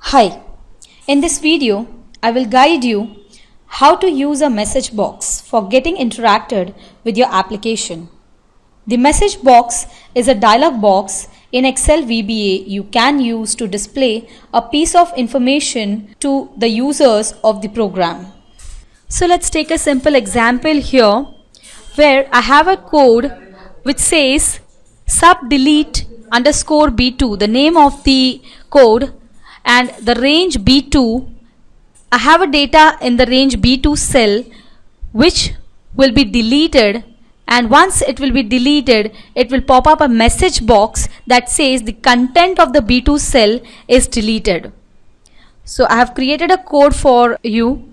Hi, in this video, I will guide you how to use a message box for getting interacted with your application. The message box is a dialog box in Excel VBA you can use to display a piece of information to the users of the program. So let's take a simple example here where I have a code which says sub delete underscore b2, the name of the code, and the range b2. I have a data in the range b2 cell which will be deleted, and once it will be deleted it will pop up a message box that says the content of the b2 cell is deleted. So I have created a code for you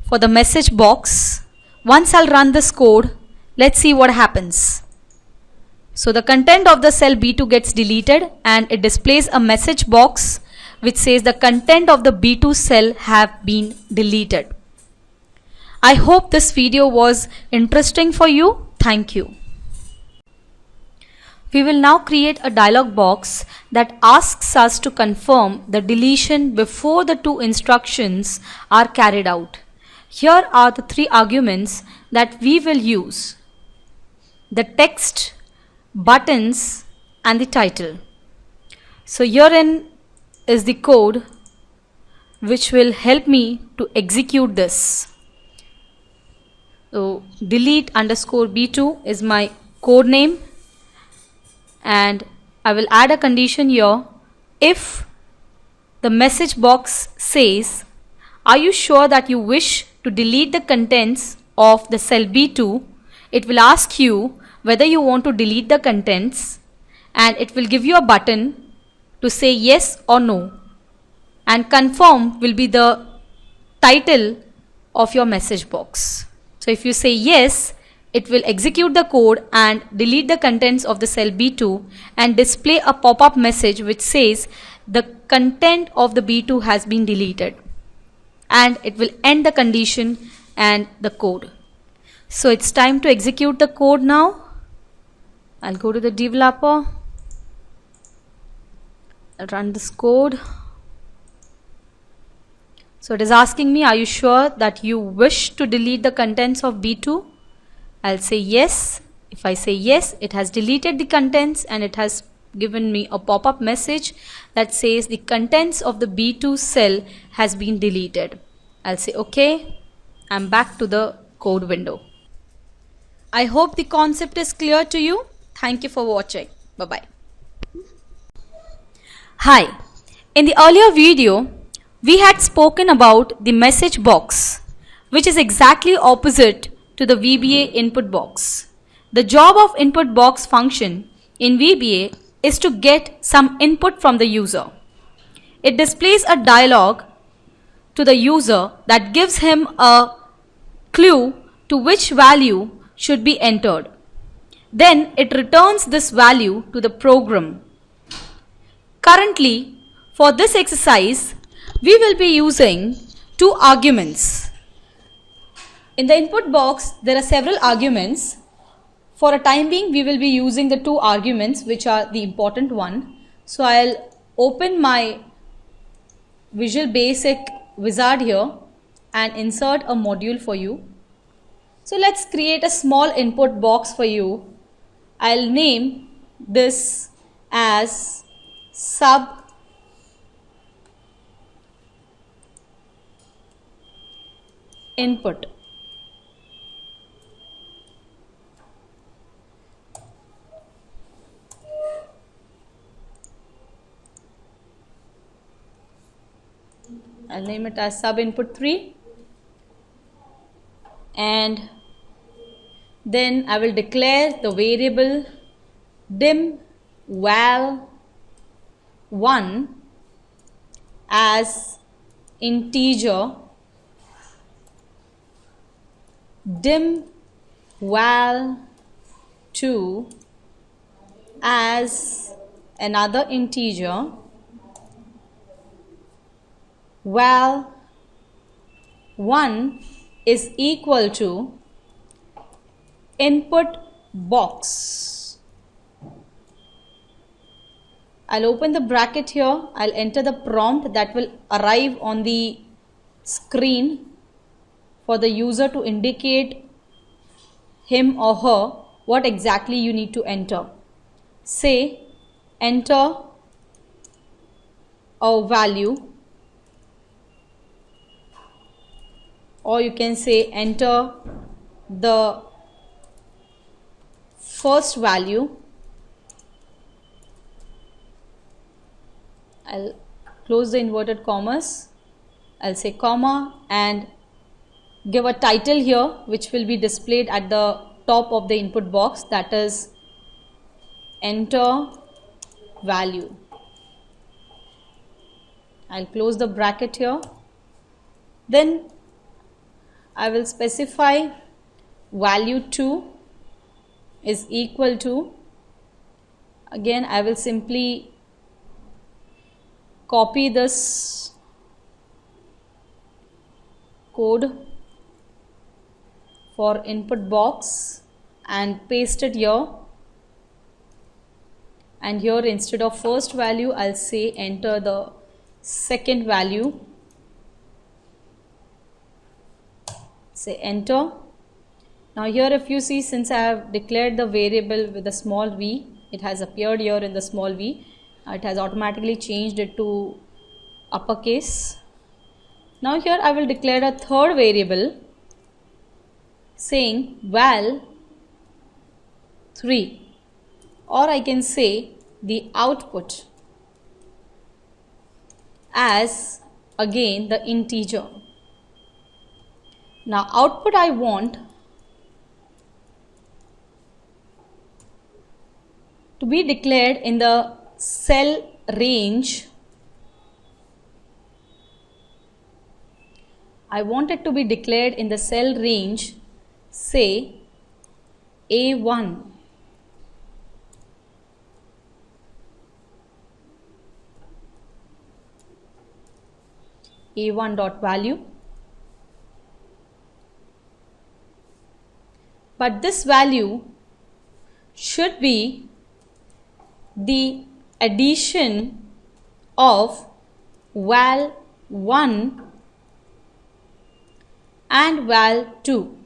for the message box. Once I'll run this code, let's see what happens. So the content of the cell B2 gets deleted and it displays a message box which says the content of the B2 cell have been deleted. I hope this video was interesting for you. Thank you. We will now create a dialog box that asks us to confirm the deletion before the two instructions are carried out. Here are the three arguments that we will use: the text, buttons, and the title. So herein is the code which will help me to execute this. So delete underscore b2 is my code name, and I will add a condition here. If the message box says, "Are you sure that you wish to delete the contents of the cell B2?" it will ask you whether you want to delete the contents, and it will give you a button to say yes or no, and confirm will be the title of your message box. So if you say yes, it will execute the code and delete the contents of the cell B2 and display a pop-up message which says the content of the B2 has been deleted, and it will end the condition and the code. So it's time to execute the code now. I'll go to the developer. I'll run this code. So it is asking me, are you sure that you wish to delete the contents of B2? I'll say yes. If I say yes, it has deleted the contents and it has given me a pop-up message that says the contents of the B2 cell has been deleted. I'll say okay. I'm back to the code window. I hope the concept is clear to you. Thank you for watching. Bye-bye. Hi. In the earlier video, we had spoken about the message box, which is exactly opposite to the VBA input box. The job of input box function in VBA is to get some input from the user. It displays a dialog to the user that gives him a clue to which value should be entered. Then it returns this value to the program. Currently, for this exercise, we will be using two arguments. In the input box, there are several arguments. For a time being, we will be using the two arguments which are the important one. So I'll open my Visual Basic wizard here and insert a module for you. So let's create a small input box for you. I'll name this as sub input. I'll name it as sub input 3, and then I will declare the variable dim val 1 as integer, dim val 2 as another integer, val 1 is equal to input box. I'll open the bracket here. I'll enter the prompt that will arrive on the screen for the user to indicate him or her what exactly you need to enter. Say enter a value, or you can say enter the first value. I'll close the inverted commas. I'll say comma and give a title here which will be displayed at the top of the input box, that is enter value. I'll close the bracket here. Then I will specify value 2 is equal to, again I will simply copy this code for input box and paste it here, and here instead of first value I'll say enter the second value. Say enter. Now here if you see, since I have declared the variable with a small v, it has appeared here in the small v. It has automatically changed it to uppercase. Now here I will declare a third variable saying val 3, or I can say the output as again the integer. Now output I want to be declared in the cell range. I want it to be declared in the cell range, say A1. A1 dot value. But this value should be the addition of val 1 and val 2.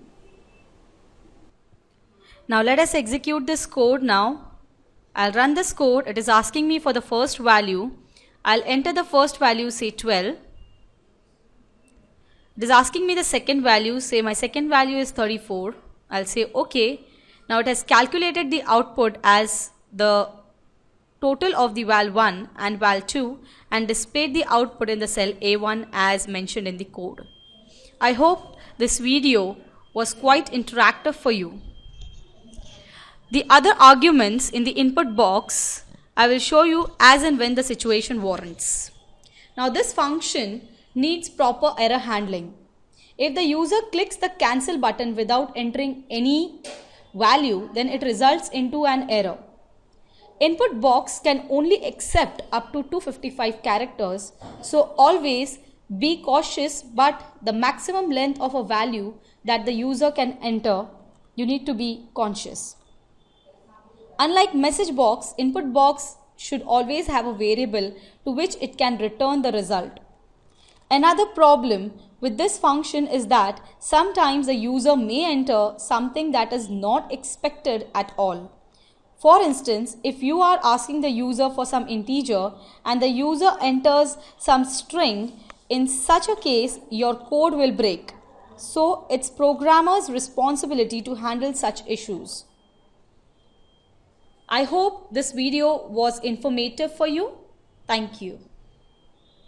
Now let us execute this code now. I'll run this code. It is asking me for the first value. I'll enter the first value, say 12. It is asking me the second value, say my second value is 34. I'll say OK. Now it has calculated the output as the total of the val 1 and val 2 and displayed the output in the cell A1 as mentioned in the code. I hope this video was quite interactive for you. The other arguments in the input box I will show you as and when the situation warrants. Now this function needs proper error handling. If the user clicks the cancel button without entering any value, then it results into an error. Input box can only accept up to 255 characters, so always be cautious, but the maximum length of a value that the user can enter, you need to be conscious. Unlike message box, input box should always have a variable to which it can return the result. Another problem with this function is that sometimes the user may enter something that is not expected at all. For instance, if you are asking the user for some integer and the user enters some string, in such a case your code will break. So it's programmer's responsibility to handle such issues. I hope this video was informative for you. Thank you.